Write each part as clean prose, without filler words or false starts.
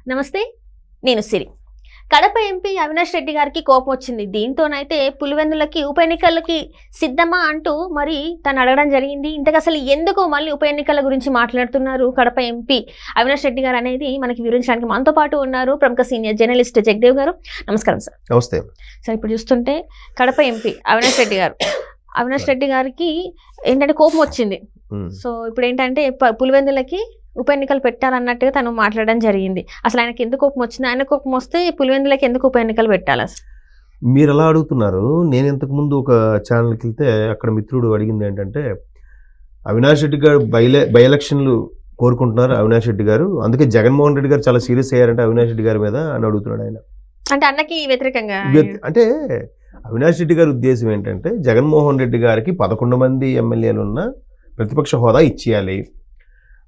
నమస్తే, నేను సిరి. కడప ఎంపీ అవినాష్ రెడ్డి గారికి కోపం వచ్చింది. దీంతోనైతే పులివెందులకి ఉప ఎన్నికలకి సిద్ధమా అంటూ మరి తను అడగడం జరిగింది. ఇంతకు అసలు ఎందుకు మళ్ళీ ఉప ఎన్నికల గురించి మాట్లాడుతున్నారు కడప ఎంపీ అవినాష్ రెడ్డి గారు అనేది మనకి వివరించడానికి మనతో పాటు ఉన్నారు ప్రముఖ సీనియర్ జర్నలిస్ట్ జగదేవ్ గారు. నమస్కారం సార్. నమస్తే సార్. ఇప్పుడు చూస్తుంటే కడప ఎంపీ అవినాష్ రెడ్డి గారికి ఏంటంటే కోపం వచ్చింది. సో ఇప్పుడు ఏంటంటే పులివెందులకి ఉప ఎన్నికలు పెట్టాలన్నట్టుగా తను మాట్లాడడం జరిగింది. అసలు ఆయనకి ఎందుకు కోపం వచ్చింది? ఆయన కోపం వస్తే పులివెందులకి ఎందుకు ఉప ఎన్నికలు పెట్టాలి? మీరు ఎలా అడుగుతున్నారు? నేను ఇంతకుముందు ఒక ఛానల్కి వెళ్తే అక్కడ మిత్రుడు అడిగింది ఏంటంటే, అవినాష్ రెడ్డి గారు బై ఎలక్షన్లు కోరుకుంటున్నారు అవినాష్ రెడ్డి గారు, అందుకే జగన్మోహన్ రెడ్డి గారు చాలా సీరియస్ అయ్యారంటే అవినాష్ రెడ్డి గారి మీద అని అడుగుతున్నాడు ఆయన. అంటే అన్నకి వ్యతిరేకంగా అంటే అవినాష్ రెడ్డి గారి ఉద్దేశం ఏంటంటే, జగన్మోహన్ రెడ్డి గారికి 11 మంది ఎమ్మెల్యేలు ఉన్న ప్రతిపక్ష హోదా ఇచ్చేయాలి,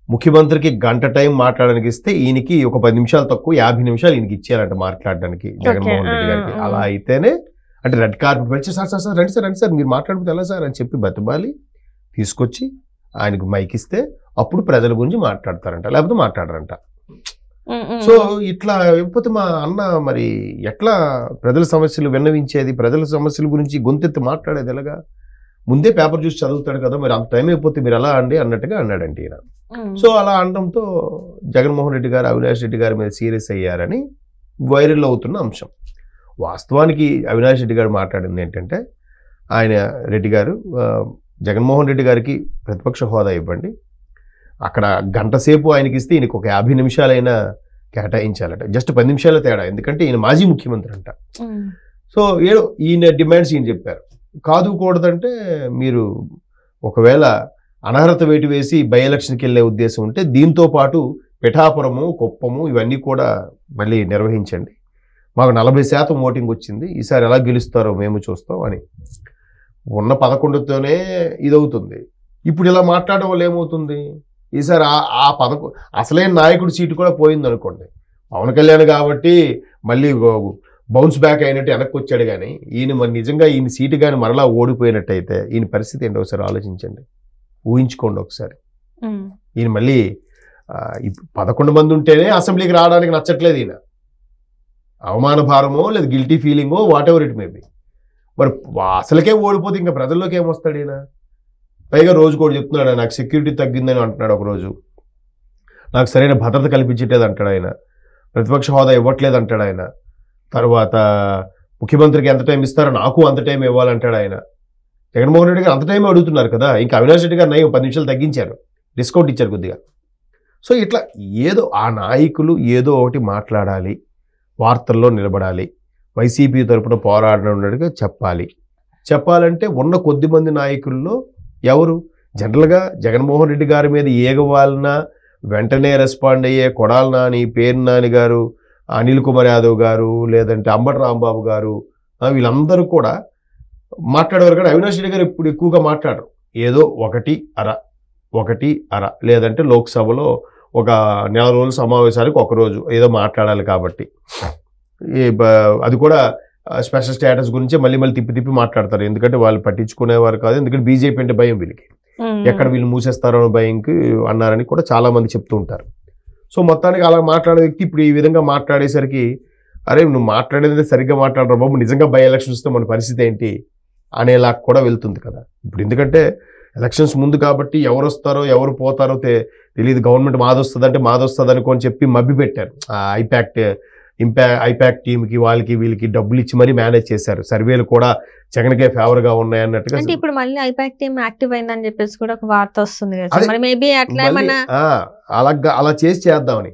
ముఖ్యమంత్రికి గంట టైం మాట్లాడడానికి ఇస్తే ఈయనకి ఒక 10 నిమిషాలు తక్కువ 50 నిమిషాలు ఈయనకి ఇచ్చేయాలంట మాట్లాడడానికి జగన్మోహన్ రెడ్డి గారికి. అలా అయితేనే అంటే రెడ్ కార్పెట్ పెట్టి సార్ రండి సార్ మీరు మాట్లాడితే ఎలా సార్ అని చెప్పి బతిబాలి తీసుకొచ్చి ఆయనకు మైక్ ఇస్తే అప్పుడు ప్రజల గురించి మాట్లాడతారంట, లేకపోతే మాట్లాడరంట. సో ఇట్లా లేకపోతే మా అన్న మరి ఎట్లా ప్రజల సమస్యలు విన్నవించేది, ప్రజల సమస్యల గురించి గొంతెత్తి మాట్లాడేది ఎలాగా? ముందే పేపర్ చూసి చదువుతాడు కదా, మరి అంత టైం అయిపోతే మీరు ఎలా అండి అన్నట్టుగా అన్నాడంటే ఈయన. సో అలా అనడంతో జగన్మోహన్ రెడ్డి గారు అవినాష్ రెడ్డి గారి మీద సీరియస్ అయ్యారని వైరల్ అవుతున్న అంశం. వాస్తవానికి అవినాష్ రెడ్డి గారు మాట్లాడింది ఏంటంటే, ఆయన రెడ్డి గారు జగన్మోహన్ రెడ్డి గారికి ప్రతిపక్ష హోదా ఇవ్వండి, అక్కడ గంట సేపు ఆయనకి ఇస్తే ఈయనకు ఒక 50 నిమిషాలైనా కేటాయించాలట. జస్ట్ 10 నిమిషాల తేడా, ఎందుకంటే ఈయన మాజీ ముఖ్యమంత్రి అంట. సో ఈయన డిమాండ్స్ ఈయన చెప్పారు. కాదు కూడదంటే మీరు ఒకవేళ అనర్హత వేటు వేసి బై ఎలక్షన్కి వెళ్ళే ఉద్దేశం ఉంటే దీంతో పాటు పిఠాపురము, కుప్పము ఇవన్నీ కూడా మళ్ళీ నిర్వహించండి, మాకు 40% ఓటింగ్ వచ్చింది, ఈసారి ఎలా గెలుస్తారో మేము చూస్తాం అని. ఉన్న 11తోనే ఇదవుతుంది. ఇప్పుడు ఇలా మాట్లాడడం వల్ల ఏమవుతుంది? ఈసారి ఆ అసలైన నాయకుడి సీటు కూడా పోయింది అనుకోండి. పవన్ కళ్యాణ్ కాబట్టి మళ్ళీ బౌన్స్ బ్యాక్ అయినట్టు వెనక్కి వచ్చాడు, కానీ ఈయన మరి నిజంగా ఈయన సీటు కానీ మరలా ఓడిపోయినట్టయితే ఈయన పరిస్థితి ఏంటో ఒకసారి ఆలోచించండి, ఊహించుకోండి ఒకసారి. ఈయన మళ్ళీ 11 మంది ఉంటేనే అసెంబ్లీకి రావడానికి నచ్చట్లేదు ఈయన. అవమాన భారమో లేదా గిల్టీ ఫీలింగో whatever it may be. మరి అసలుకే ఓడిపోతే ఇంకా ప్రజల్లోకి ఏమొస్తాడు ఈయన? పైగా రోజు కూడా చెప్తున్నాడు, నాకు సెక్యూరిటీ తగ్గిందని అంటున్నాడు ఒకరోజు, నాకు సరైన భద్రత కల్పించట్లేదు అంటాడు ఆయన, ప్రతిపక్ష హోదా ఇవ్వట్లేదు అంటాడు ఆయన, తర్వాత ముఖ్యమంత్రికి ఎంత టైం ఇస్తారో నాకు అంత టైం ఇవ్వాలంటాడు ఆయన. జగన్మోహన్ రెడ్డి గారు అంత టైం అడుగుతున్నారు కదా, ఇంకా అవినాష్ రెడ్డి గారు 10 నిమిషాలు తగ్గించారు, డిస్కౌంట్ ఇచ్చారు కొద్దిగా. సో ఇట్లా ఏదో ఆ నాయకులు ఏదో ఒకటి మాట్లాడాలి, వార్తల్లో నిలబడాలి, వైసీపీ తరపున పోరాడినట్టుగా చెప్పాలంటే ఉన్న కొద్దిమంది నాయకుల్లో ఎవరు జనరల్గా జగన్మోహన్ రెడ్డి గారి మీద ఏగవాలన్నా వెంటనే రెస్పాండ్ అయ్యే కొడాల నాని, పేరు నాని గారు, అనిల్ కుమార్ యాదవ్ గారు, లేదంటే అంబటి రాంబాబు గారు, వీళ్ళందరూ కూడా మాట్లాడేవారు. కానీ అవినాష్ రెడ్డి గారు ఇప్పుడు ఎక్కువగా మాట్లాడరు. ఏదో ఒకటి అర లేదంటే లోక్సభలో ఒక 4 రోజుల సమావేశానికి ఒకరోజు ఏదో మాట్లాడాలి కాబట్టి, అది కూడా స్పెషల్ స్టేటస్ గురించి మళ్ళీ తిప్పి మాట్లాడతారు. ఎందుకంటే వాళ్ళు పట్టించుకునేవారు కాదు, ఎందుకంటే బీజేపీ అంటే భయం వీళ్ళకి, ఎక్కడ వీళ్ళు మూసేస్తారో అని భయంకి అన్నారని కూడా చాలా మంది చెప్తూ ఉంటారు. సో మొత్తానికి అలా మాట్లాడే వ్యక్తి ఇప్పుడు ఈ విధంగా మాట్లాడేసరికి, అరే నువ్వు మాట్లాడేది సరిగ్గా మాట్లాడరా బాబు, నిజంగా బై ఎలక్షన్స్ వస్తే మన పరిస్థితి ఏంటి అనేలా కూడా వెళ్తుంది కదా. ఇప్పుడు ఎందుకంటే ఎలక్షన్స్ ముందు కాబట్టి ఎవరు వస్తారో ఎవరు పోతారో తెలియదు, గవర్నమెంట్ మాదొస్తుంది అనుకోని చెప్పి మభ్య పెట్టారు. ఐపాక్ టీంకి వాళ్ళకి వీళ్ళకి డబ్బులు ఇచ్చి మరీ మేనేజ్ చేశారు. సర్వేలు కూడా జగన్కే ఫేవర్ గా ఉన్నాయన్నట్టుగా. అంటే ఇప్పుడు మళ్ళీ ఐపాక్ టీం యాక్టివ్ అయిందని చెప్పేసి కూడా ఒక వార్త వస్తుంది కదా, మేబీ అట్లా అలా చేద్దామని.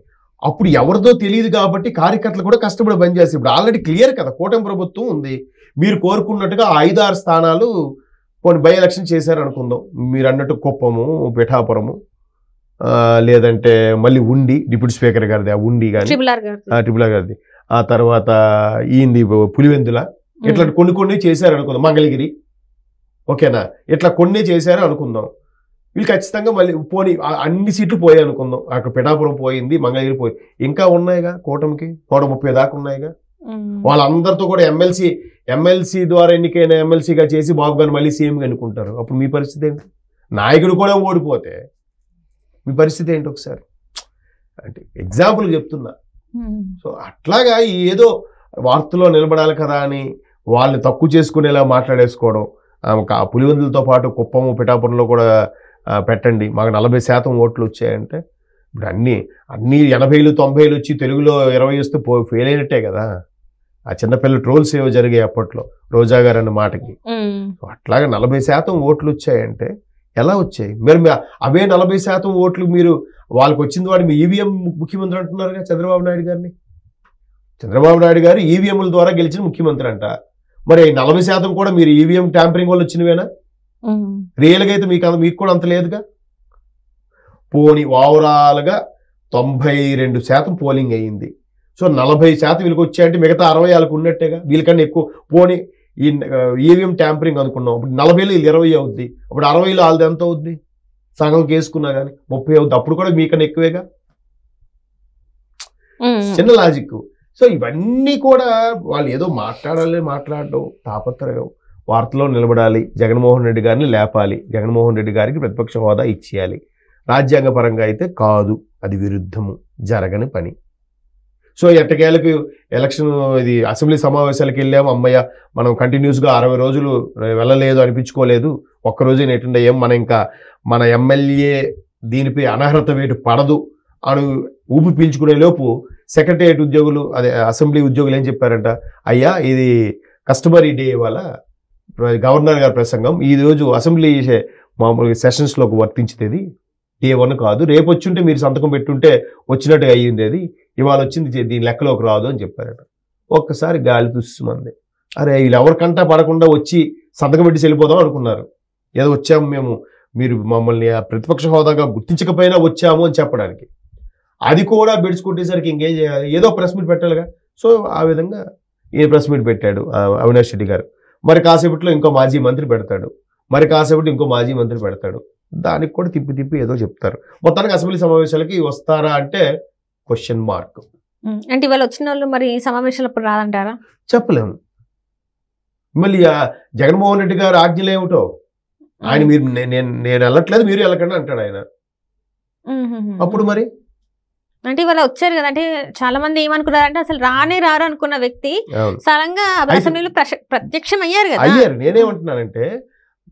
అప్పుడు ఎవరిదో తెలియదు కాబట్టి కార్యకర్తలు కూడా కష్టపడి పనిచేసి, ఇప్పుడు ఆల్రెడీ క్లియర్ కదా, కూటమి ప్రభుత్వం ఉంది, మీరు కోరుకున్నట్టుగా 5-6 స్థానాలు కొన్ని బై ఎలక్షన్ చేశారు అనుకుందాం. మీరు అన్నట్టు కుప్పము, పిఠాపురము, లేదంటే మళ్ళీ ఉండి డిప్యూటీ స్పీకర్ గారిది, ఆ ఉండి కానీ ట్రిపుల్ ఆర్ గారిది, ఆ తర్వాత ఈంది పులివెందుల, ఇట్లా కొన్ని చేశారు అనుకుందాం. మంగళగిరి, ఓకేనా, ఇట్లా కొన్ని చేశారు అనుకుందాం. వీళ్ళు ఖచ్చితంగా మళ్ళీ పోనీ అన్ని సీట్లు పోయాయి అనుకుందాం. అక్కడ పిఠాపురం పోయింది, మంగళగిరి పోయి, ఇంకా ఉన్నాయిగా కూటమికి 130 దాకా ఉన్నాయిగా. వాళ్ళందరితో కూడా ఎమ్మెల్సీ ద్వారా ఎన్నికైన ఎమ్మెల్సీగా చేసి బాబు గారు మళ్ళీ సీఎంగా ఎన్నుకుంటారు. అప్పుడు మీ పరిస్థితి ఏంటి? నాయకుడు కూడా ఓడిపోతే మీ పరిస్థితి ఏంటి? ఒకసారి అంటే ఎగ్జాంపుల్ చెప్తున్నా. సో అట్లాగా ఏదో వార్తల్లో నిలబడాలి కదా అని వాళ్ళు తక్కువ చేసుకునేలా మాట్లాడేసుకోవడం. పులివెందులతో పాటు కుప్పము పిఠాపురంలో కూడా పెట్టండి, మాకు 40% ఓట్లు వచ్చాయంటే ఇప్పుడు అన్ని 80లు 90లు వచ్చి తెలుగులో 20 వస్తే ఫెయిల్ అయినట్టే కదా. ఆ చిన్నపిల్ల ట్రోల్స్ ఏవో జరిగాయి అప్పట్లో రోజా గారు అన్న మాటకి. అట్లాగా 40% ఓట్లు వచ్చాయంటే ఎలా వచ్చాయి? మరి అవే 40% ఓట్లు మీరు వాళ్ళకి వచ్చింది వాడు మీ ఈవీఎం ముఖ్యమంత్రి అంటున్నారుగా చంద్రబాబు నాయుడు గారిని. చంద్రబాబు నాయుడు గారు ఈవీఎంల ద్వారా గెలిచిన ముఖ్యమంత్రి అంట. మరి 40% కూడా మీరు ఈవీఎం ట్యాంపరింగ్ వల్ల వచ్చినవేనా? రియల్గా అయితే మీకు కూడా అంత లేదుగా. పోనీ ఓవరాల్గా 92% పోలింగ్ అయ్యింది. సో 40% వీళ్ళకి వచ్చాయంటే మిగతా 60 వాళ్ళకి ఉన్నట్టేగా, వీళ్ళకన్నా ఎక్కువ. పోనీ ఈ ఈవీఎం ట్యాంపరింగ్ అనుకున్నాం, ఇప్పుడు 40లో 20 అవుద్ది, అప్పుడు 60లో వాళ్ళది ఎంత అవుద్ది? సగం కేసుకున్నా కానీ 30 అవుద్ది, అప్పుడు కూడా మీకన్నా ఎక్కువేగా. చిన్న లాజిక్. సో ఇవన్నీ కూడా వాళ్ళు ఏదో మాట్లాడడం తాపత్రయం. వార్తలో నిలబడాలి, జగన్మోహన్ రెడ్డి గారిని లేపాలి, జగన్మోహన్ రెడ్డి గారికి ప్రతిపక్ష హోదా ఇచ్చేయాలి. రాజ్యాంగ పరంగా అయితే కాదు, అది విరుద్ధము, జరగని పని. సో ఎట్టకేలకు ఎలక్షన్ ఇది అసెంబ్లీ సమావేశాలకు వెళ్ళాము, అమ్మయ్య మనం కంటిన్యూస్గా 60 రోజులు వెళ్ళలేదు అనిపించుకోలేదు, ఒక్కరోజే అటెండ్ అయ్యాం, మన ఎమ్మెల్యే దీనిపై అనర్హత వేటు పడదు అని ఊపి పీల్చుకునే లోపు సెక్రటేరియట్ ఉద్యోగులు, అదే అసెంబ్లీ ఉద్యోగులు ఏం చెప్పారంట, అయ్యా ఇది కస్టమరీ డే ఇవాళ గవర్నర్ గారి ప్రసంగం, ఈరోజు అసెంబ్లీ మామూలుగా సెషన్స్లోకి వర్తించేది, Day 1 కాదు, రేపు వచ్చుంటే మీరు సంతకం పెట్టుంటే వచ్చినట్టుగా అయ్యింది, ఇవాళ వచ్చింది దీని లెక్కలోకి రాదు అని చెప్పారట. ఒక్కసారి గాలి తుస్సుమంది. అరే వీళ్ళు ఎవరికంటా పడకుండా వచ్చి సంతకం పెట్టి వెళ్ళిపోదాం అనుకున్నారు. ఏదో వచ్చాము మేము, మీరు మమ్మల్ని ప్రతిపక్ష హోదాగా గుర్తించకపోయినా వచ్చాము అని చెప్పడానికి. అది కూడా బెడ్స్ కొట్టేసరికి ఇంకేం చేయాలి, ఏదో ప్రెస్ మీట్ పెట్టాలిగా. సో ఆ విధంగా ఏ ప్రెస్ మీట్ పెట్టాడు అవినాష్ రెడ్డి గారు. మరి కాసేపట్లో ఇంకో మాజీ మంత్రి పెడతాడు, మరి కాసేపట్లో ఇంకో మాజీ మంత్రి పెడతాడు, దానికి కూడా తిప్పి ఏదో చెప్తారు. మొత్తానికి అసెంబ్లీ సమావేశాలకి వస్తారా అంటే క్వశ్చన్ మార్క్. అంటే ఇవాళ వచ్చిన వాళ్ళు మరి సమావేశాలప్పుడు రాదంటారా? చెప్పలేము. మళ్ళీ జగన్మోహన్ రెడ్డి గారు ఆజ్ఞలు ఏమిటో, ఆయన మీరు నేను వెళ్ళట్లేదు మీరు వెళ్ళకండి అంటాడు ఆయన. అప్పుడు మరి అంటే ఇవాళ వచ్చారు కదా, అంటే చాలా మంది ఏమనుకున్నారంటే అసలు రారు అనుకున్న వ్యక్తి సడన్ గా అసెంబ్లీలో ప్రత్యక్షం అయ్యారు కదా. అయ్యారు. నేనేమంటున్నానంటే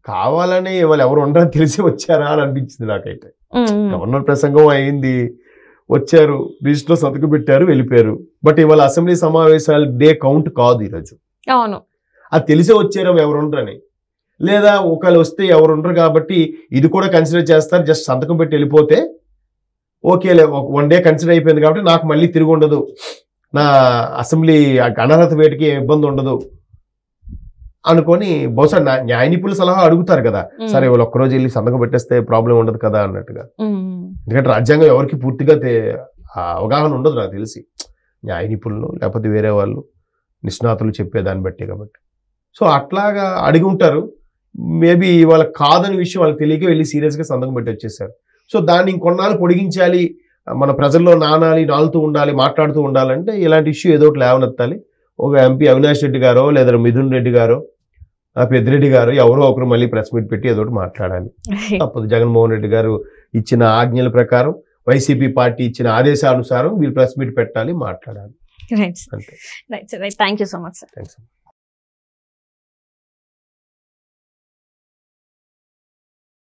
కావాలని వాళ్ళు ఎవరు ఉండరని తెలిసి వచ్చారా అని అనిపించింది నాకైతే. గవర్నర్ ప్రసంగం అయింది, వచ్చారు, లిస్ట్లో సంతకం పెట్టారు, వెళ్ళిపోయారు. బట్ ఇవాళ అసెంబ్లీ సమావేశాలు డే కౌంట్ కాదు ఈరోజు. అవును, అది తెలిసే వచ్చారు ఎవరు ఉండరని, లేదా ఒకళ్ళు వస్తే ఎవరు ఉండరు కాబట్టి ఇది కూడా కన్సిడర్ చేస్తారు. జస్ట్ సంతకం పెట్టి వెళ్ళిపోతే ఓకేలే, 1 డే కన్సిడర్ అయిపోయింది కాబట్టి నాకు మళ్ళీ తిరిగి ఉండదు, నా అసెంబ్లీ అనర్హత వేటికి ఇబ్బంది ఉండదు అనుకొని బహుశా న్యాయ నిపుణుల సలహా అడుగుతారు కదా, సరే వాళ్ళు ఒక్కరోజు వెళ్ళి సంతకం పెట్టేస్తే ప్రాబ్లం ఉండదు కదా అన్నట్టుగా. ఎందుకంటే రాజ్యాంగం ఎవరికి పూర్తిగా అవగాహన ఉండదు నాకు తెలిసి, న్యాయ నిపుణులు లేకపోతే వేరే వాళ్ళు నిష్ణాతులు చెప్పేదాన్ని బట్టి కాబట్టి. సో అట్లాగా అడిగి ఉంటారు. మేబీ వాళ్ళకి కాదని విషయం వాళ్ళకి తెలియక వెళ్ళి సీరియస్గా సంతకం పెట్టి వచ్చేసారు. సో దాన్ని ఇంకొన్నాళ్ళు పొడిగించాలి, మన ప్రజల్లో నాలుతూ ఉండాలి, మాట్లాడుతూ ఉండాలంటే ఇలాంటి ఇష్యూ ఏదో ఒకటి లేవనెత్తాలి. ఒక ఎంపీ అవినాష్ రెడ్డి గారో లేదా మిథున్ రెడ్డి గారో పెద్దిరెడ్డి గారు ఎవరో ఒకరు మళ్ళీ ప్రెస్ మీట్ పెట్టి ఏదో ఒకటి మాట్లాడాలి. తప్పదు. జగన్మోహన్ రెడ్డి గారు ఇచ్చిన ఆజ్ఞల ప్రకారం, వైసీపీ పార్టీ ఇచ్చిన ఆదేశానుసారం వీళ్ళు ప్రెస్ మీట్ పెట్టాలి, మాట్లాడాలి. Right, thank you so much sir.